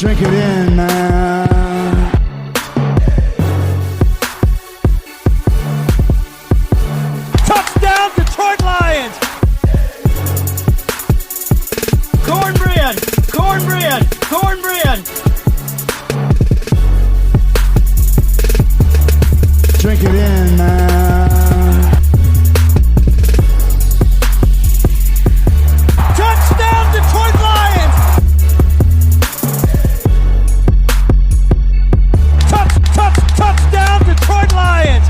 Drink it in, man. Touchdown, Detroit Lions! Cornbread! Cornbread! Cornbread! Drink it in, man. Touchdown, Detroit Lions! Touchdown, Detroit Lions!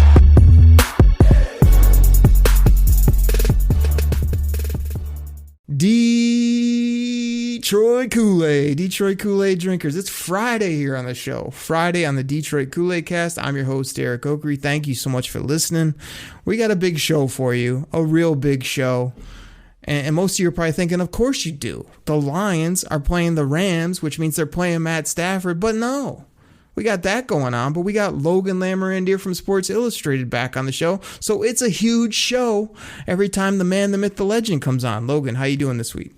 Detroit Koolaid drinkers. It's Friday here on the show. Friday on the Detroit Koolaid Cast. I'm your host, Eric Oakery. Thank you so much for listening. We got a big show for you, a real big show. And most of you are probably thinking, of course you do. The Lions are playing the Rams, which means they're playing Matt Stafford. But no, we got that going on. But we got Logan Lamorandier from Sports Illustrated back on the show. So it's a huge show every time the man, the myth, the legend comes on. Logan, how you doing this week?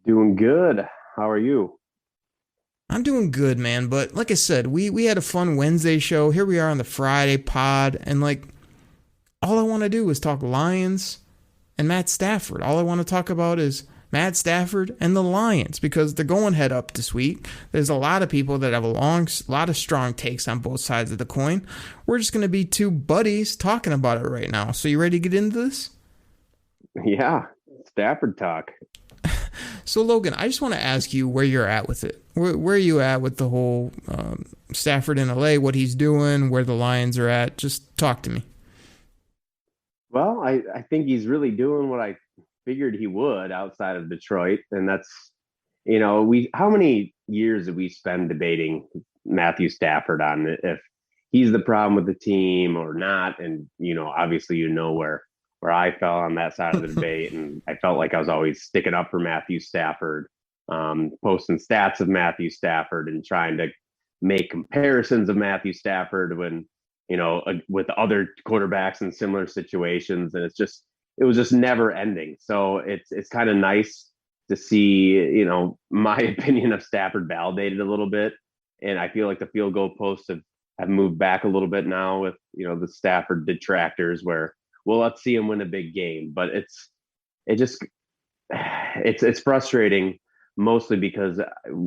Doing good. How are you? I'm doing good, man. But like I said, we had a fun Wednesday show. Here we are on the Friday pod. And all I want to do is talk Lions and Matt Stafford. All I want to talk about is Matt Stafford and the Lions because they're going head up this week. There's a lot of people that have a lot of strong takes on both sides of the coin. We're just going to be two buddies talking about it right now. So you ready to get into this? Yeah, Stafford talk. So Logan, I just want to ask you where you're at with it. Where are you at with the whole Stafford in LA, what he's doing, where the Lions are at? Just talk to me. Well, I think he's really doing what I figured he would outside of Detroit. And that's, how many years did we spend debating Matthew Stafford on if he's the problem with the team or not? And, obviously, where I fell on that side of the debate. And I felt like I was always sticking up for Matthew Stafford, posting stats of Matthew Stafford and trying to make comparisons of Matthew Stafford when, with other quarterbacks in similar situations. And it was just never ending. So it's kind of nice to see, my opinion of Stafford validated a little bit. And I feel like the field goal posts have moved back a little bit now with, the Stafford detractors where, well, let's see him win a big game. But it's frustrating mostly because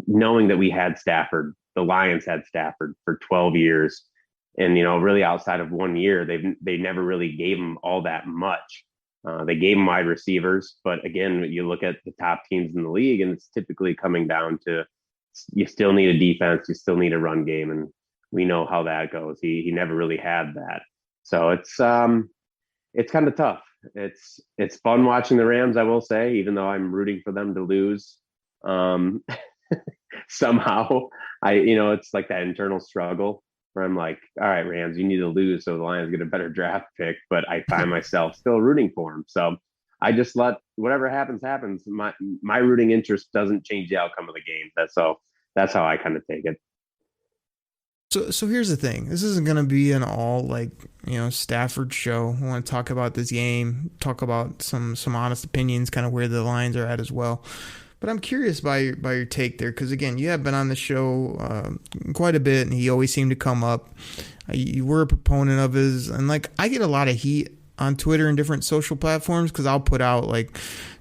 knowing that we had Stafford, the Lions had Stafford for 12 years. And, really outside of 1 year, they never really gave him all that much. They gave him wide receivers. But again, you look at the top teams in the league, and it's typically coming down to you still need a defense. You still need a run game. And we know how that goes. He never really had that. So it's kind of tough. It's fun watching the Rams, I will say, even though I'm rooting for them to lose. Somehow, it's like that internal struggle where I'm like, all right, Rams, you need to lose so the Lions get a better draft pick. But I find myself still rooting for them. So I just let whatever happens. My rooting interest doesn't change the outcome of the game. That's how I kind of take it. So here's the thing. This isn't going to be an all Stafford show. I want to talk about this game, talk about some honest opinions, kind of where the Lions are at as well. But I'm curious by your take there, because again, you have been on the show quite a bit, and he always seemed to come up. You were a proponent of his, and I get a lot of heat on Twitter and different social platforms because I'll put out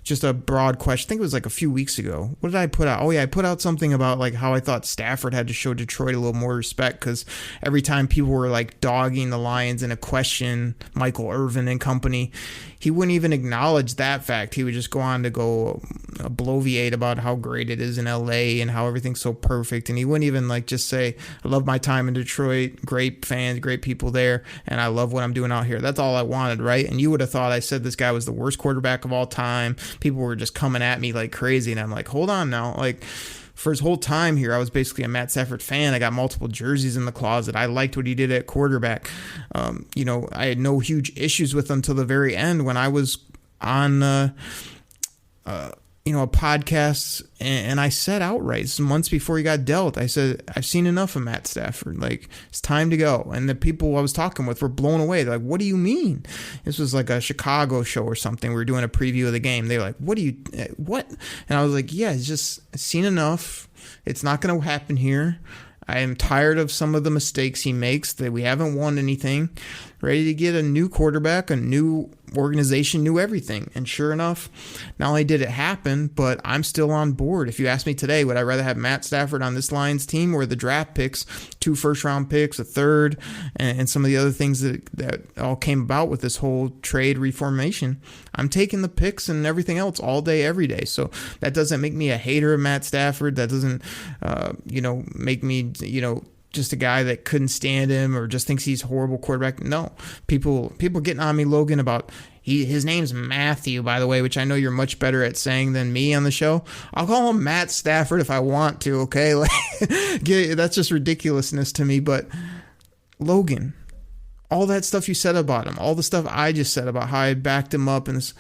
just a broad question. I think it was a few weeks ago. What did I put out? Oh yeah, I put out something about how I thought Stafford had to show Detroit a little more respect because every time people were dogging the Lions in a question, Michael Irvin and company, he wouldn't even acknowledge that fact. He would just go on to go bloviate about how great it is in LA and how everything's so perfect. And he wouldn't even just say, I love my time in Detroit, great fans, great people there, and I love what I'm doing out here. That's all I wanted, right? And you would have thought I said this guy was the worst quarterback of all time. People were just coming at me like crazy. And I'm like, hold on now. For his whole time here, I was basically a Matt Stafford fan. I got multiple jerseys in the closet. I liked what he did at quarterback. I had no huge issues with him till the very end when I was on, a podcast, and I said outright, this is months before he got dealt, I said, I've seen enough of Matt Stafford. Like, it's time to go. And the people I was talking with were blown away. They're like, what do you mean? This was like a Chicago show or something. We were doing a preview of the game. They were like, what? And I was like, yeah, it's just, I've seen enough. It's not going to happen here. I am tired of some of the mistakes he makes, that we haven't won anything. Ready to get a new quarterback, a new organization, new everything. And sure enough, not only did it happen, but I'm still on board. If you ask me today, would I rather have Matt Stafford on this Lions team or the draft picks, 2 first-round picks, a third, and some of the other things that all came about with this whole trade reformation? I'm taking the picks and everything else all day, every day. So that doesn't make me a hater of Matt Stafford. That doesn't, make me, just a guy that couldn't stand him or just thinks he's a horrible quarterback. No, people getting on me, Logan, about his name's Matthew, by the way, which I know you're much better at saying than me on the show. I'll call him Matt Stafford if I want to. Okay, that's just ridiculousness to me. But Logan, all that stuff you said about him, all the stuff I just said about how I backed him up, and this,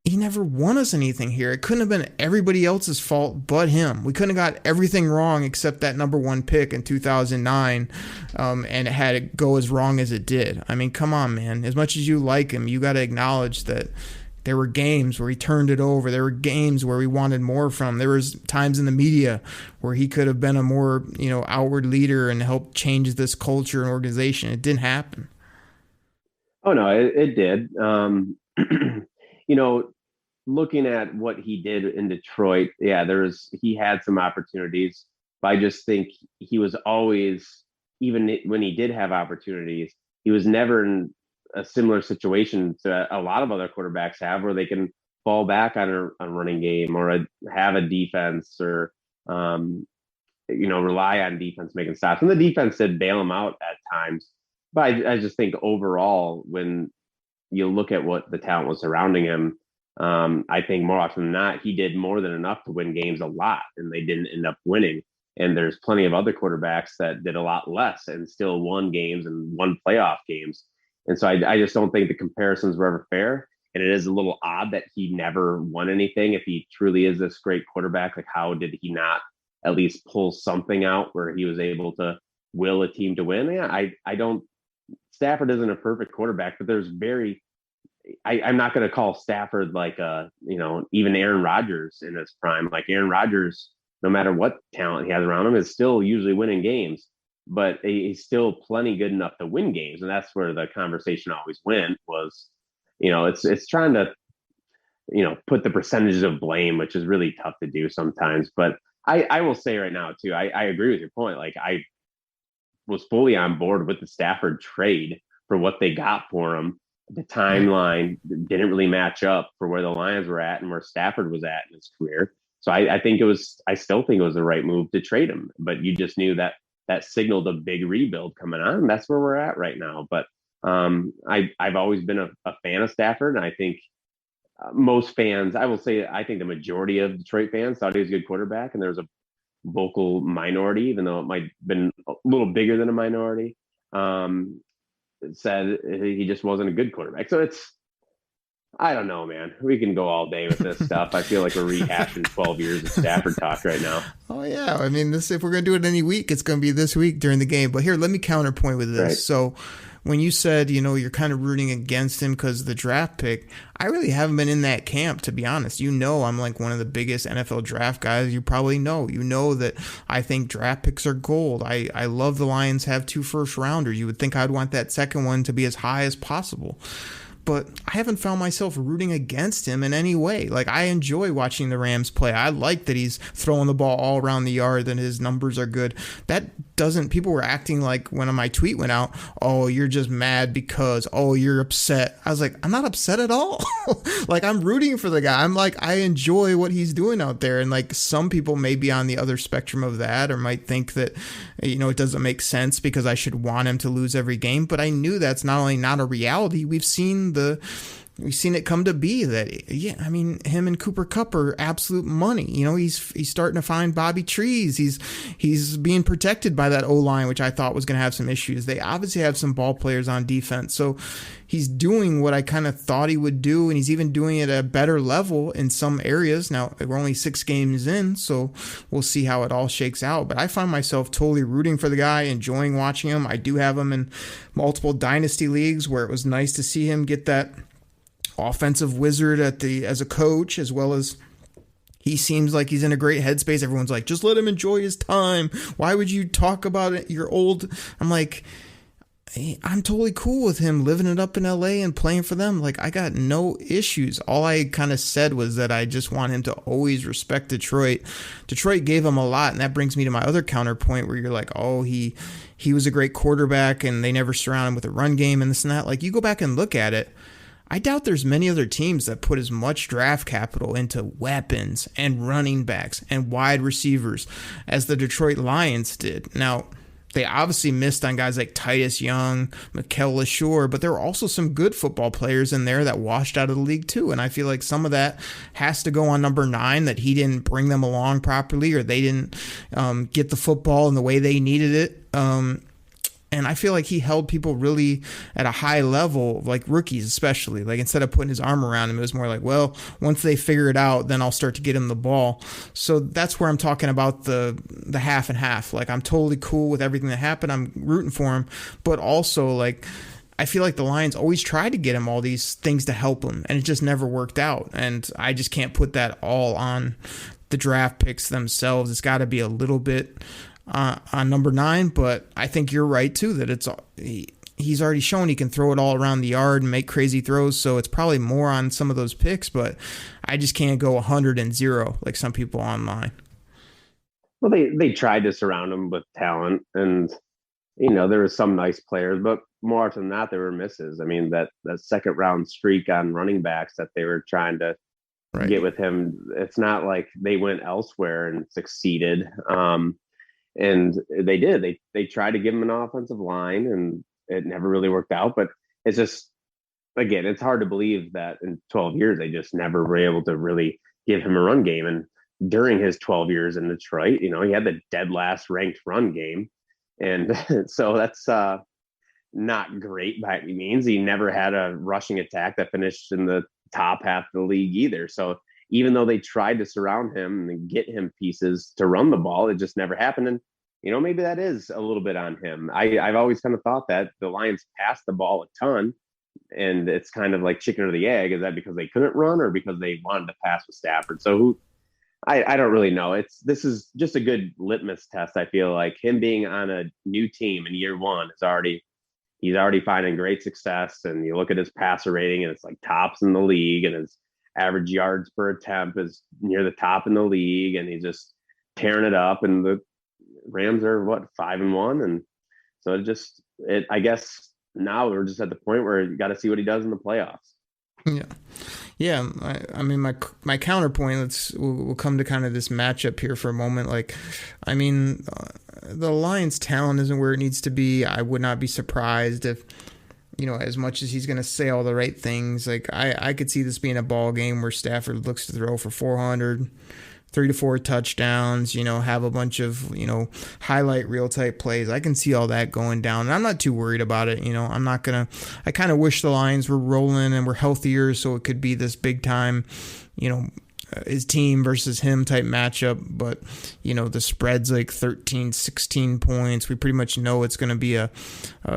he never won us anything here. It couldn't have been everybody else's fault but him. We couldn't have got everything wrong except that number 1 pick in 2009, and it had it go as wrong as it did. I mean, come on, man. As much as you like him, you got to acknowledge that there were games where he turned it over. There were games where we wanted more from. There was times in the media where he could have been a more, outward leader and helped change this culture and organization. It didn't happen. Oh, no, it did. Looking at what he did in Detroit, yeah, he had some opportunities, but I just think he was always, even when he did have opportunities, he was never in a similar situation to a lot of other quarterbacks have, where they can fall back on a running game or have a defense or, rely on defense making stops. And the defense did bail him out at times. But I just think overall, when you look at what the talent was surrounding him, I think more often than not, he did more than enough to win games a lot, and they didn't end up winning. And there's plenty of other quarterbacks that did a lot less and still won games and won playoff games. And so I just don't think the comparisons were ever fair. And it is a little odd that he never won anything. If he truly is this great quarterback, like, how did he not at least pull something out where he was able to will a team to win? Yeah, I don't. Stafford isn't a perfect quarterback, but there's I'm not going to call Stafford like even Aaron Rodgers in his prime. Like, Aaron Rodgers, no matter what talent he has around him, is still usually winning games, but he's still plenty good enough to win games. And that's where the conversation always went was, it's trying to, put the percentages of blame, which is really tough to do sometimes. But I will say right now too, I agree with your point. Like, I was fully on board with the Stafford trade for what they got for him. The timeline didn't really match up for where the Lions were at and where Stafford was at in his career. So I still think it was the right move to trade him, but you just knew that signaled a big rebuild coming on. And that's where we're at right now. But I've always been a fan of Stafford. And I think most fans, I will say, I think the majority of Detroit fans thought he was a good quarterback. And there was a vocal minority, even though it might have been a little bigger than a minority, said he just wasn't a good quarterback. So I don't know, man. We can go all day with this stuff. I feel like we're rehashing 12 years of Stafford talk right now. Oh, yeah. I mean, if we're going to do it any week, it's going to be this week during the game. But here, let me counterpoint with this. Right. So when you said, you're kind of rooting against him because of the draft pick, I really haven't been in that camp, to be honest. I'm like one of the biggest NFL draft guys. You probably know. You know that I think draft picks are gold. I love the Lions have 2 first-rounders. You would think I'd want that second one to be as high as possible. But I haven't found myself rooting against him in any way. Like, I enjoy watching the Rams play. I like that he's throwing the ball all around the yard, that his numbers are good. People were acting like when my tweet went out, oh, you're just mad because, oh, you're upset. I was like, I'm not upset at all. Like, I'm rooting for the guy. I'm like, I enjoy what he's doing out there. And like, some people may be on the other spectrum of that, or might think that, it doesn't make sense because I should want him to lose every game. But I knew that's not only not a reality, we've seen the we've seen it come to be that, I mean, him and Cooper Kupp are absolute money. You know, he's starting to find Bobby Trees. He's being protected by that O-line, which I thought was going to have some issues. They obviously have some ball players on defense. So he's doing what I kind of thought he would do, and he's even doing it at a better level in some areas. Now, we're only 6 games in, so we'll see how it all shakes out. But I find myself totally rooting for the guy, enjoying watching him. I do have him in multiple dynasty leagues where it was nice to see him get that offensive wizard as a coach, as well as he seems like he's in a great headspace. Everyone's like, just let him enjoy his time. Why would you talk about it? You're old. I'm like, I'm totally cool with him living it up in LA and playing for them. Like, I got no issues. All I kind of said was that I just want him to always respect Detroit. Detroit gave him a lot, and that brings me to my other counterpoint where you're like, oh, he was a great quarterback and they never surround him with a run game and this and that. Like, you go back and look at it, I doubt there's many other teams that put as much draft capital into weapons and running backs and wide receivers as the Detroit Lions did. Now, they obviously missed on guys like Titus Young, Mikel LaSure, but there were also some good football players in there that washed out of the league too. And I feel like some of that has to go on number 9, that he didn't bring them along properly, or they didn't get the football in the way they needed it. And I feel like he held people really at a high level, like rookies especially. Like, instead of putting his arm around him, it was more like, well, once they figure it out, then I'll start to get him the ball. So that's where I'm talking about the half and half. Like, I'm totally cool with everything that happened. I'm rooting for him. But also, like, I feel like the Lions always tried to get him all these things to help him, and it just never worked out. And I just can't put that all on the draft picks themselves. It's got to be a little bit on number 9, but I think you're right too, that he's already shown he can throw it all around the yard and make crazy throws, so it's probably more on some of those picks, but I just can't go 100-0 like some people online. Well, they tried to surround him with talent, and you know, there were some nice players, but more than that, there were misses. I mean, that second round streak on running backs that they were trying to get with him, it's not like they went elsewhere and succeeded. And they did. They tried to give him an offensive line, and it never really worked out. But it's just, again, it's hard to believe that in 12 years they just never were able to really give him a run game. And during his 12 years in Detroit, you know, he had the dead last ranked run game, and so that's not great by any means. He never had a rushing attack that finished in the top half of the league either. So even though they tried to surround him and get him pieces to run the ball, it just never happened. And, you know, maybe that is a little bit on him. I've always kind of thought that the Lions passed the ball a ton, and it's kind of like chicken or the egg. Is that because they couldn't run, or because they wanted to pass with Stafford? So I don't really know. This is just a good litmus test. I feel like him being on a new team in year 1 he's already finding great success. And you look at his passer rating, and it's like tops in the league, and his average yards per attempt is near the top in the league, and he's just tearing it up. And the Rams are 5-1, and so I guess now we're just at the point where you got to see what he does in the playoffs. Yeah. I mean, my counterpoint. We'll come to kind of this matchup here for a moment. Like, I mean, the Lions' talent isn't where it needs to be. I would not be surprised if, you know, as much as he's going to say all the right things, like I could see this being a ball game where Stafford looks to throw for 400, 3 to 4 touchdowns, you know, have a bunch of, you know, highlight reel type plays. I can see all that going down, and I'm not too worried about it. You know, I kind of wish the Lions were rolling and were healthier, so it could be this big time, you know, his team versus him type matchup. But, you know, the spread's like 13, 16 points. We pretty much know it's going to be a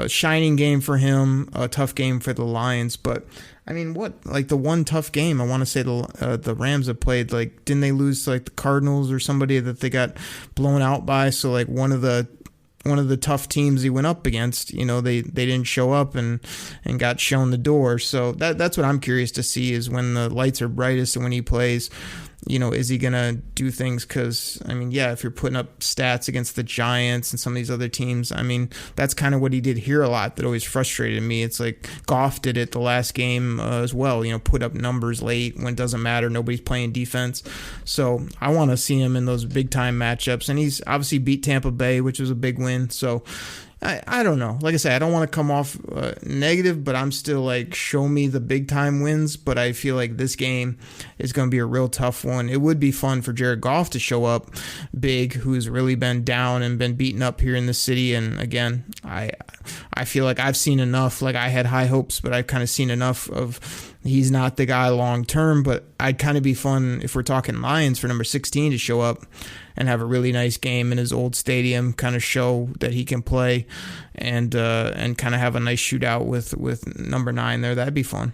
shining game for him, a tough game for the Lions. But I mean, like the one tough game, I want to say the Rams have played, like, didn't they lose to like the Cardinals or somebody that they got blown out by? So like one of the tough teams he went up against, you know, they didn't show up and got shown the door. So that's what I'm curious to see, is when the lights are brightest and when he plays, you know, is he going to do things? Because, I mean, yeah, if you're putting up stats against the Giants and some of these other teams, I mean, that's kind of what he did here a lot that always frustrated me. It's like Goff did it the last game as well, you know, put up numbers late when it doesn't matter. Nobody's playing defense. So I want to see him in those big time matchups. And he's obviously beat Tampa Bay, which was a big win. So I don't know. Like I say, I don't want to come off negative, but I'm still like, show me the big time wins. But I feel like this game is going to be a real tough one. It would be fun for Jared Goff to show up big, who's really been down and been beaten up here in the city. And again, I feel like I've seen enough. Like, I had high hopes, but I've kind of seen enough of he's not the guy long term. But I'd kind of be fun if we're talking Lions for number 16 to show up and have a really nice game in his old stadium, kind of show that he can play, and kind of have a nice shootout with number 9 there. That'd be fun.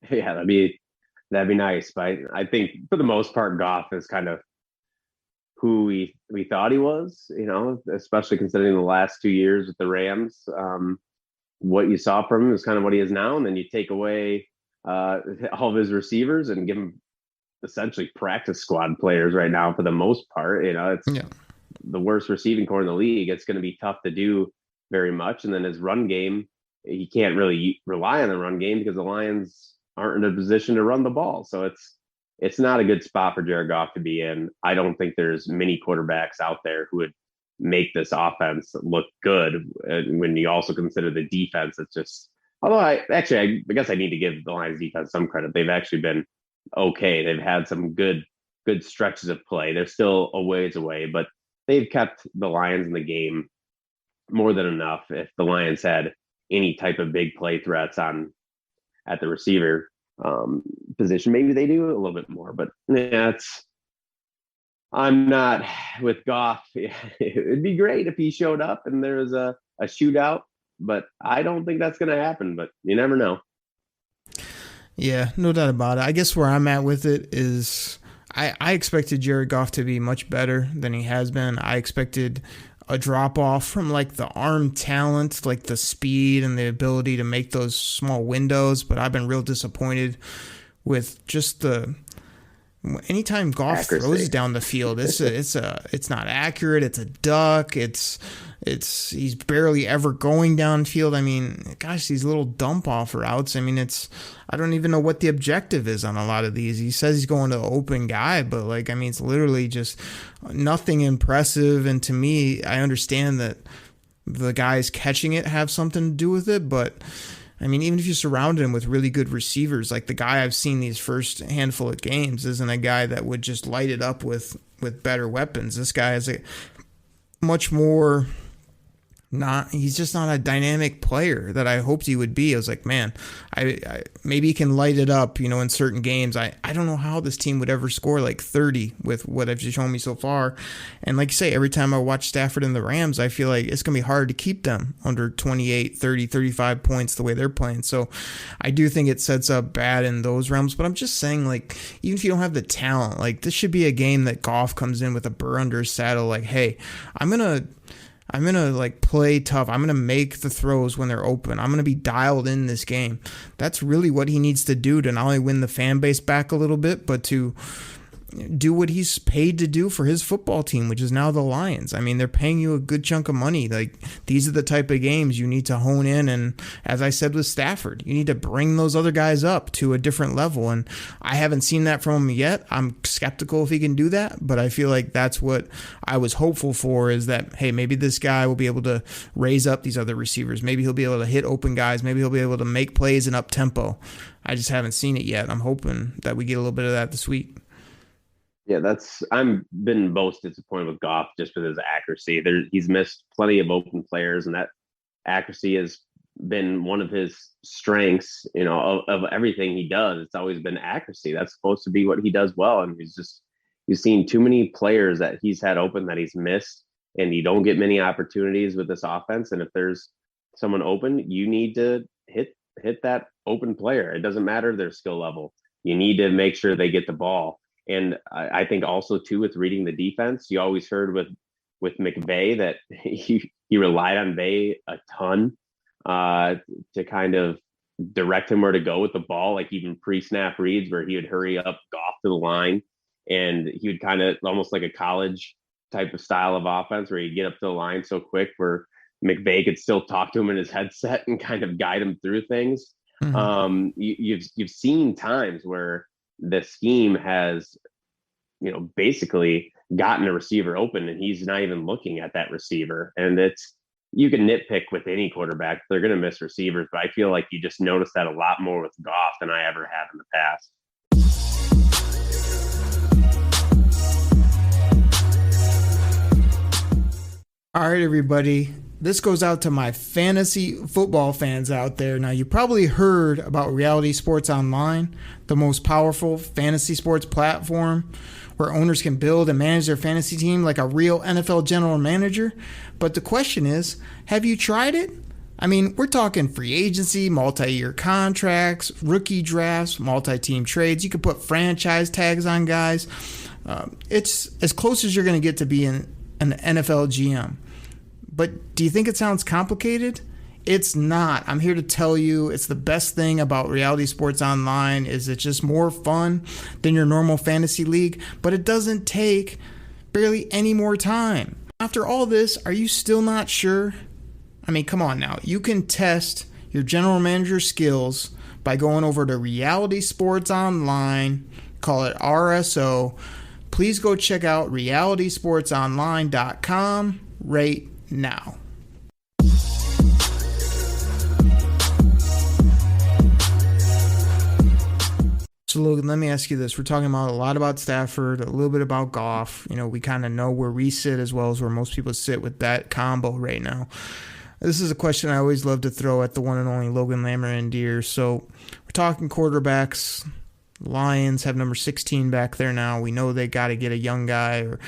Yeah, that'd be nice. But I think for the most part, Goff is kind of who we thought he was, especially considering the last 2 years with the Rams. What you saw from him is kind of what he is now, and then you take away all of his receivers and give him essentially practice squad players right now for the most part. It's the worst receiving core in the league. It's going to be tough to do very much. And then his run game, he can't really rely on the run game because the Lions aren't in a position to run the ball. So it's not a good spot for Jared Goff to be in. I don't think there's many quarterbacks out there who would make this offense look good when you also consider the defense. It's just, although I guess I need to give the Lions defense some credit. They've actually been okay. They've had some good stretches of play. They're still a ways away, but they've kept the Lions in the game more than enough. If the Lions had any type of big play threats at the receiver position, maybe they do a little bit more. But yeah, I'm not with Goff. It'd be great if he showed up and there was a shootout, but I don't think that's going to happen. But you never know. Yeah, no doubt about it. I guess where I'm at with it is I expected Jared Goff to be much better than he has been. I expected a drop off from like the arm talent, like the speed and the ability to make those small windows, but I've been real disappointed with just anytime Goff throws down the field, it's not accurate. It's a duck. He's barely ever going downfield. I mean, gosh, these little dump off routes. I mean, I don't even know what the objective is on a lot of these. He says he's going to open guy, but it's literally just nothing impressive. And to me, I understand that the guys catching it have something to do with it, but I mean, even if you surrounded him with really good receivers, like the guy I've seen these first handful of games isn't a guy that would just light it up with better weapons. This guy is a much more he's just not a dynamic player that I hoped he would be. I was like, man, I maybe he can light it up, in certain games. I don't know how this team would ever score like 30 with what I've just shown me so far. And like you say, every time I watch Stafford and the Rams, I feel like it's going to be hard to keep them under 28, 30, 35 points the way they're playing. So I do think it sets up bad in those realms. But I'm just saying, like, even if you don't have the talent, like this should be a game that Goff comes in with a burr under his saddle. Like, hey, I'm going to like play tough. I'm going to make the throws when they're open. I'm going to be dialed in this game. That's really what he needs to do to not only win the fan base back a little bit, but to do what he's paid to do for his football team, which is now the Lions. I mean, they're paying you a good chunk of money. Like, these are the type of games you need to hone in. And as I said with Stafford, you need to bring those other guys up to a different level. And I haven't seen that from him yet. I'm skeptical if he can do that, but I feel like that's what I was hopeful for, is that, hey, maybe this guy will be able to raise up these other receivers. Maybe he'll be able to hit open guys. Maybe he'll be able to make plays in up tempo. I just haven't seen it yet. I'm hoping that we get a little bit of that this week. Yeah, I'm been most disappointed with Goff just with his accuracy. He's missed plenty of open players, and that accuracy has been one of his strengths, of everything he does. It's always been accuracy. That's supposed to be what he does well. And he's seen too many players that he's had open that he's missed, and you don't get many opportunities with this offense. And if there's someone open, you need to hit that open player. It doesn't matter their skill level. You need to make sure they get the ball. And I think also too, with reading the defense, you always heard with McVay that he relied on Bay a ton to kind of direct him where to go with the ball, like even pre-snap reads where he would hurry up Goff to the line, and he would kind of almost like a college type of style of offense where he'd get up to the line so quick where McVay could still talk to him in his headset and kind of guide him through things. Mm-hmm. You've seen times where the scheme has, basically gotten a receiver open and he's not even looking at that receiver. And you can nitpick with any quarterback. They're going to miss receivers, but I feel like you just notice that a lot more with Goff than I ever have in the past. All right, everybody. This goes out to my fantasy football fans out there. Now, you probably heard about Reality Sports Online, the most powerful fantasy sports platform where owners can build and manage their fantasy team like a real NFL general manager. But the question is, have you tried it? I mean, we're talking free agency, multi-year contracts, rookie drafts, multi-team trades. You can put franchise tags on guys. It's as close as you're going to get to being an NFL GM. But do you think it sounds complicated? It's not. I'm here to tell you it's the best thing about Reality Sports Online is it's just more fun than your normal fantasy league, but it doesn't take barely any more time. After all this, are you still not sure? I mean, come on now. You can test your general manager skills by going over to Reality Sports Online, call it RSO. Please go check out realitysportsonline.com right now. So Logan, let me ask you this. We're talking about a lot about Stafford, a little bit about Goff. You know, we kind of know where we sit as well as where most people sit with that combo right now. This is a question I always love to throw at the one and only Logan Lammer-Deer. So we're talking quarterbacks. Lions have number 16 back there now. We know they got to get a young guy. Or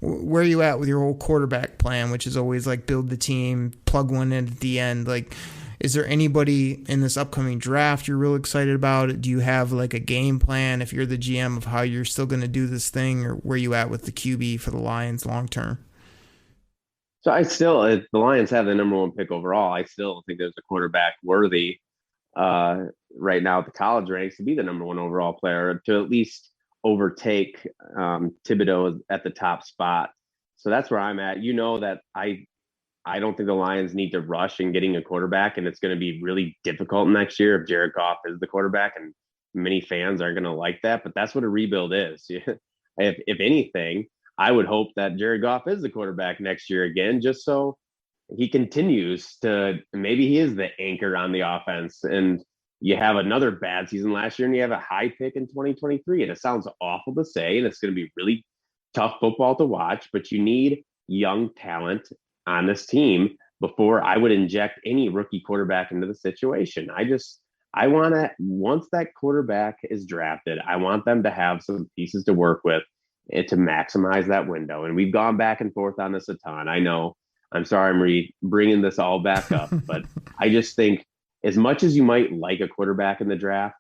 where are you at with your whole quarterback plan, which is always like build the team, plug one in at the end? Like, is there anybody in this upcoming draft you're real excited about? Do you have like a game plan if you're the GM of how you're still going to do this thing, or where you at with the QB for the Lions long term? So I still, if the Lions have the number 1 pick overall, I still think there's a quarterback worthy right now at the college ranks to be the number 1 overall player, to at least overtake Thibodeau at the top spot. So that's where I'm at. You know that I don't think the Lions need to rush in getting a quarterback, and it's going to be really difficult next year if Jared Goff is the quarterback, and many fans aren't going to like that, but that's what a rebuild is. If anything, I would hope that Jared Goff is the quarterback next year again, just so he continues to, maybe he is the anchor on the offense, and you have another bad season last year and you have a high pick in 2023. And it sounds awful to say, and it's going to be really tough football to watch, but you need young talent on this team before I would inject any rookie quarterback into the situation. I want to, once that quarterback is drafted, I want them to have some pieces to work with to maximize that window. And we've gone back and forth on this a ton. I know, I'm sorry, I'm bringing this all back up, but I just think as much as you might like a quarterback in the draft,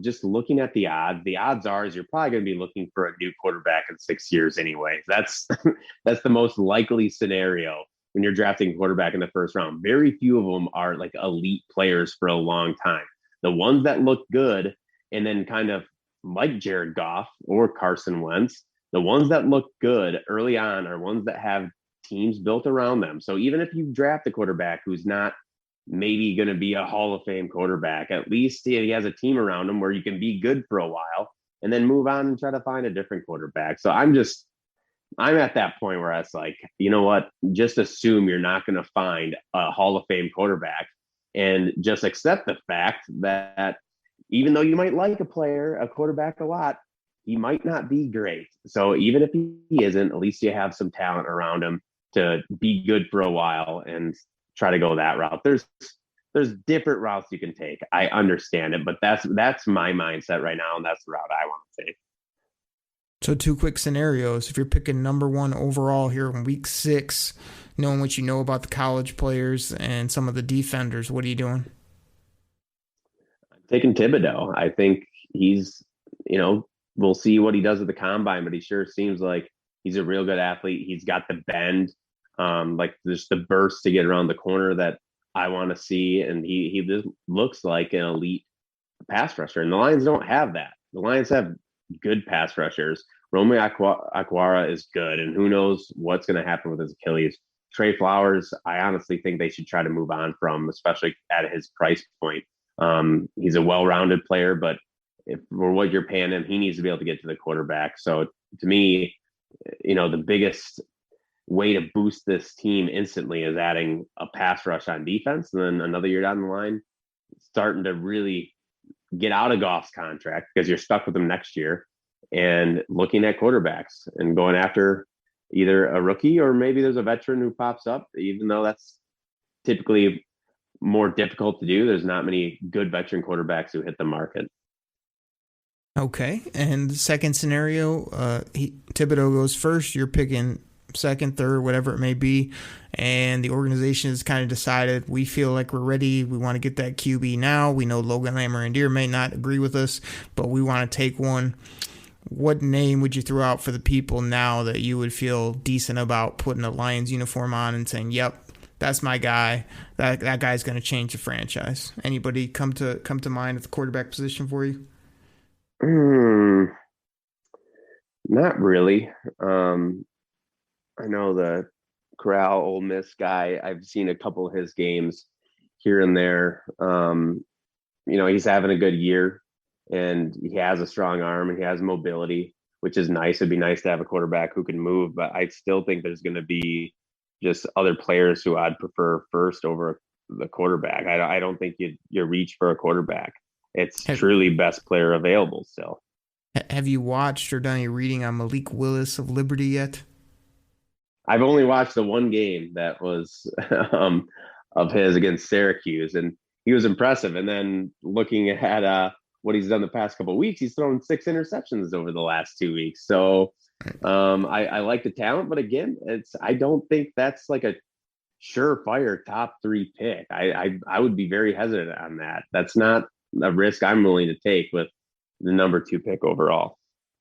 just looking at the odds are is you're probably going to be looking for a new quarterback in 6 years anyway. That's the most likely scenario when you're drafting a quarterback in the first round. Very few of them are like elite players for a long time. The ones that look good and then kind of like Jared Goff or Carson Wentz, the ones that look good early on are ones that have teams built around them. So even if you draft a quarterback who's not maybe going to be a Hall of Fame quarterback, at least he has a team around him where you can be good for a while and then move on and try to find a different quarterback. So I'm at that point where it's like, you know what, just assume you're not going to find a Hall of Fame quarterback and just accept the fact that even though you might like a quarterback a lot, he might not be great. So even if he isn't, at least you have some talent around him to be good for a while and try to go that route. There's different routes you can take. I understand it, but that's my mindset right now, and that's the route I want to take. So 2 quick scenarios. If you're picking number 1 overall here in week 6, knowing what you know about the college players and some of the defenders, what are you doing? I'm taking Thibodeau. I think he's, we'll see what he does at the combine, but he sure seems like he's a real good athlete. He's got the bend. Like just the burst to get around the corner that I want to see. And he just looks like an elite pass rusher. And the Lions don't have that. The Lions have good pass rushers. Romeo Aquara is good. And who knows what's going to happen with his Achilles. Trey Flowers, I honestly think they should try to move on from, especially at his price point. He's a well-rounded player, but for what you're paying him, he needs to be able to get to the quarterback. So to me, the biggest way to boost this team instantly is adding a pass rush on defense. And then another year down the line, starting to really get out of Goff's contract because you're stuck with him next year, and looking at quarterbacks and going after either a rookie or maybe there's a veteran who pops up, even though that's typically more difficult to do. There's not many good veteran quarterbacks who hit the market. Okay, and the second scenario, Thibodeau goes first. You're picking second, third, whatever it may be, and the organization has kind of decided we feel like we're ready. We want to get that QB now. We know Logan Lamorandier may not agree with us, but we want to take one. What name would you throw out for the people now that you would feel decent about putting a Lions uniform on and saying, "Yep, that's my guy. That guy's going to change the franchise"? Anybody come to mind at the quarterback position for you? Not really. I know the Corral Ole Miss guy. I've seen a couple of his games here and there. He's having a good year, and he has a strong arm and he has mobility, which is nice. It'd be nice to have a quarterback who can move, but I still think there's going to be just other players who I'd prefer first over the quarterback. I don't think you reach for a quarterback. It's truly best player available still. Have you watched or done any reading on Malik Willis of Liberty yet? I've only watched the one game that was of his against Syracuse, and he was impressive. And then looking at what he's done the past couple of weeks, he's thrown 6 interceptions over the last 2 weeks. So I like the talent, but again, I don't think that's like a surefire top 3 pick. I would be very hesitant on that. That's not a risk I'm willing to take with the number 2 pick overall.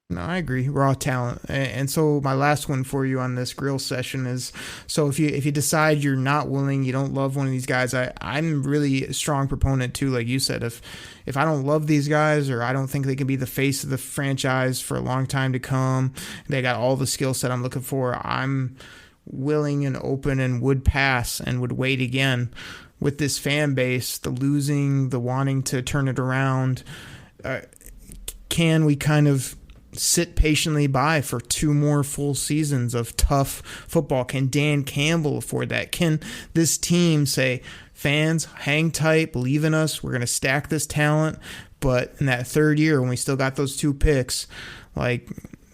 No, I agree. Raw talent. And so my last one for you on this grill session is, so if you decide you're not willing, you don't love one of these guys, I'm really a strong proponent too, like you said, if I don't love these guys or I don't think they can be the face of the franchise for a long time to come, they got all the skill set I'm looking for, I'm willing and open and would pass and would wait again. With this fan base, the losing, the wanting to turn it around, can we kind of sit patiently by for 2 more full seasons of tough football? Can Dan Campbell afford that? Can this team say, fans, hang tight, believe in us, we're going to stack this talent, but in that 3rd year when we still got those 2 picks, like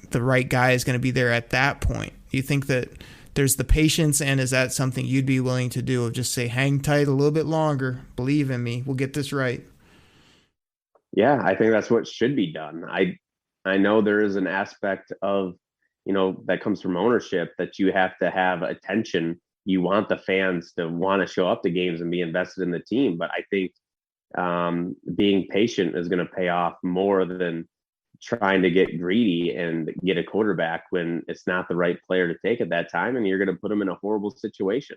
the right guy is going to be there at that point? Do you think that there's the patience, and is that something you'd be willing to do, of just say, hang tight a little bit longer, believe in me, we'll get this right? Yeah, I think that's what should be done. I know there is an aspect of, that comes from ownership, that you have to have attention. You want the fans to want to show up to games and be invested in the team. But I think being patient is going to pay off more than trying to get greedy and get a quarterback when it's not the right player to take at that time, and you're going to put them in a horrible situation.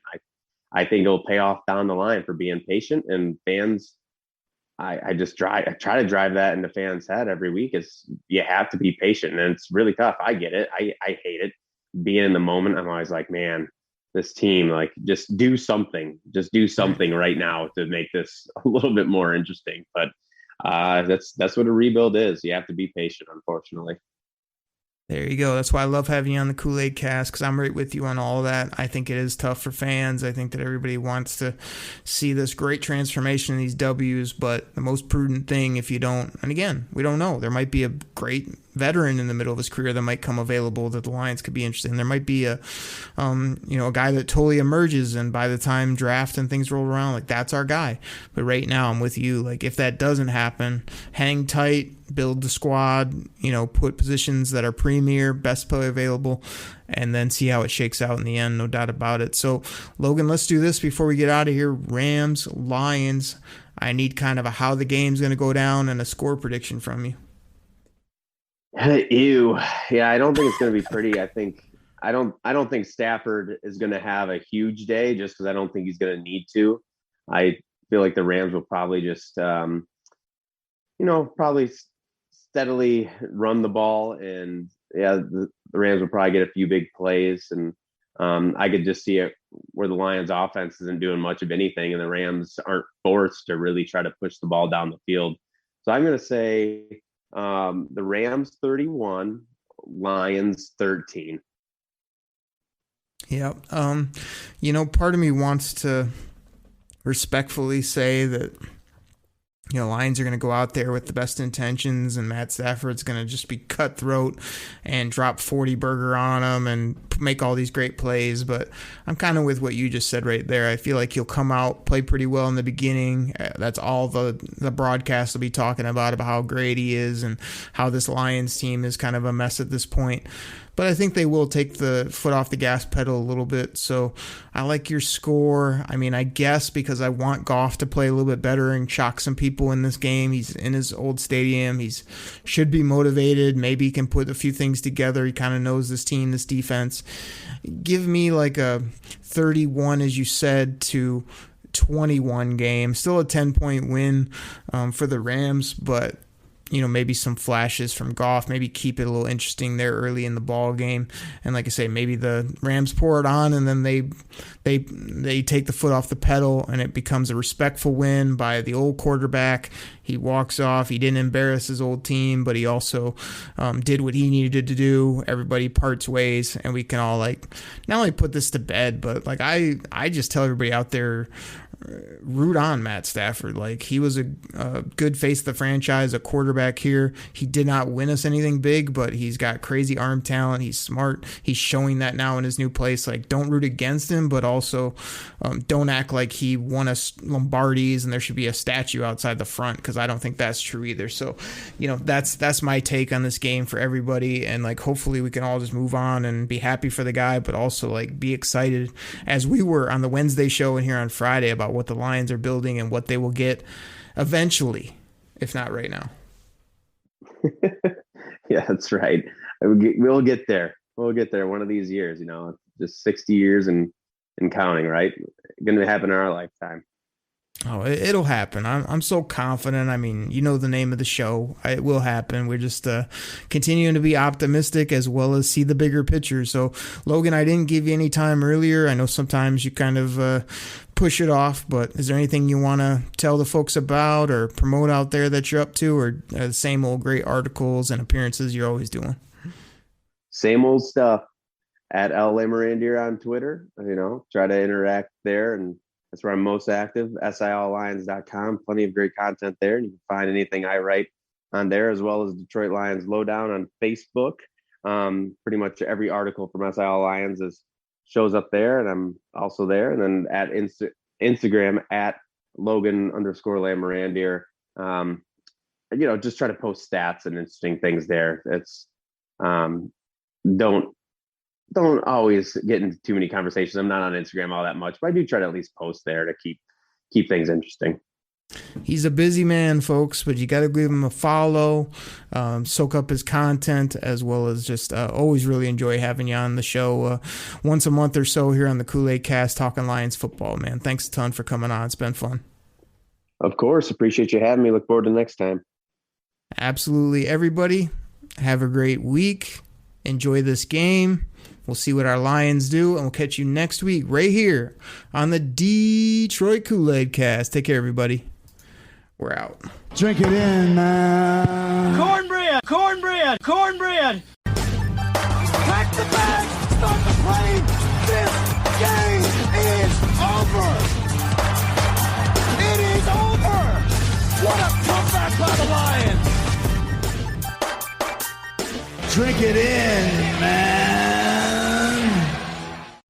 I think it'll pay off down the line for being patient, and fans. I try to drive that into fans' head every week. Is you have to be patient, and it's really tough. I get it. I hate it. Being in the moment, I'm always like, man, this team, like, just do something. Just do something right now to make this a little bit more interesting. But that's what a rebuild is. You have to be patient, unfortunately. There you go. That's why I love having you on the Koolaid Cast, because I'm right with you on all that. I think it is tough for fans. I think that everybody wants to see this great transformation in these W's, but the most prudent thing, if you don't, and again, we don't know, there might be a great veteran in the middle of his career that might come available that the Lions could be interested in. There might be a guy that totally emerges, and by the time draft and things roll around, like, that's our guy. But right now, I'm with you. Like, if that doesn't happen, hang tight, build the squad, put positions that are premier, best play available, and then see how it shakes out in the end, no doubt about it. So, Logan, let's do this before we get out of here. Rams, Lions. I need kind of a how the game's going to go down and a score prediction from you. Ew. Yeah, I don't think it's going to be pretty. I don't think Stafford is going to have a huge day, just because I don't think he's going to need to. I feel like the Rams will probably just, probably steadily run the ball, and the Rams will probably get a few big plays, and I could just see it where the Lions offense isn't doing much of anything, and the Rams aren't forced to really try to push the ball down the field. So I'm going to say the Rams 31, Lions 13. Yeah. Part of me wants to respectfully say that, Lions are going to go out there with the best intentions, and Matt Stafford's going to just be cutthroat and drop 40 burger on them and make all these great plays. But I'm kind of with what you just said right there. I feel like he'll come out, play pretty well in the beginning. That's all the broadcast will be talking about how great he is and how this Lions team is kind of a mess at this point. But I think they will take the foot off the gas pedal a little bit. So I like your score. I mean, I guess because I want Goff to play a little bit better and shock some people in this game. He's in his old stadium. He should be motivated. Maybe he can put a few things together. He kind of knows this team, this defense. Give me like a 31, as you said, to 21 game. Still a 10-point win for the Rams, but maybe some flashes from Goff, maybe keep it a little interesting there early in the ball game. And like I say, maybe the Rams pour it on and then they take the foot off the pedal and it becomes a respectful win by the old quarterback. He walks off. He didn't embarrass his old team, but he also did what he needed to do. Everybody parts ways, and we can all not only put this to bed, but I just tell everybody out there, root on Matt Stafford. He was a good face of the franchise, a quarterback here. He did not win us anything big, but he's got crazy arm talent. He's smart. He's showing that now in his new place. Don't root against him, but also don't act like he won us Lombardis and there should be a statue outside the front, because I don't think that's true either. So, that's my take on this game for everybody. And hopefully we can all just move on and be happy for the guy, but also be excited as we were on the Wednesday show and here on Friday about what the Lions are building and what they will get eventually, if not right now. Yeah, that's right. We'll get there. We'll get there one of these years, just 60 years and counting, right? Going to happen in our lifetime. Oh, it'll happen. I'm so confident. I mean, the name of the show. It will happen. We're just continuing to be optimistic as well as see the bigger picture. So, Logan, I didn't give you any time earlier. I know sometimes you kind of push it off, but is there anything you want to tell the folks about or promote out there that you're up to, or the same old great articles and appearances you're always doing? Same old stuff at LA Morandier on Twitter. Try to interact there, and that's where I'm most active, SILLions.com. Plenty of great content there. And you can find anything I write on there, as well as Detroit Lions Lowdown on Facebook. Pretty much every article from SIL Lions shows up there, and I'm also there. And then at Instagram at Logan_Lamorandier. Just try to post stats and interesting things there. It's don't always get into too many conversations. I'm not on Instagram all that much, but I do try to at least post there to keep things interesting. He's a busy man, folks, but you got to give him a follow, soak up his content, as well as just always really enjoy having you on the show once a month or so here on the Koolaid Cast, talking Lions football, man. Thanks a ton for coming on. It's been fun. Of course. Appreciate you having me. Look forward to next time. Absolutely. Everybody, have a great week. Enjoy this game. We'll see what our Lions do, and we'll catch you next week right here on the Detroit Koolaid Cast. Take care, everybody. We're out. Drink it in, man. Cornbread! Cornbread! Cornbread! Pack the bag. Start the plane. This game is over. It is over. What a comeback by the Lions! Drink it in, man.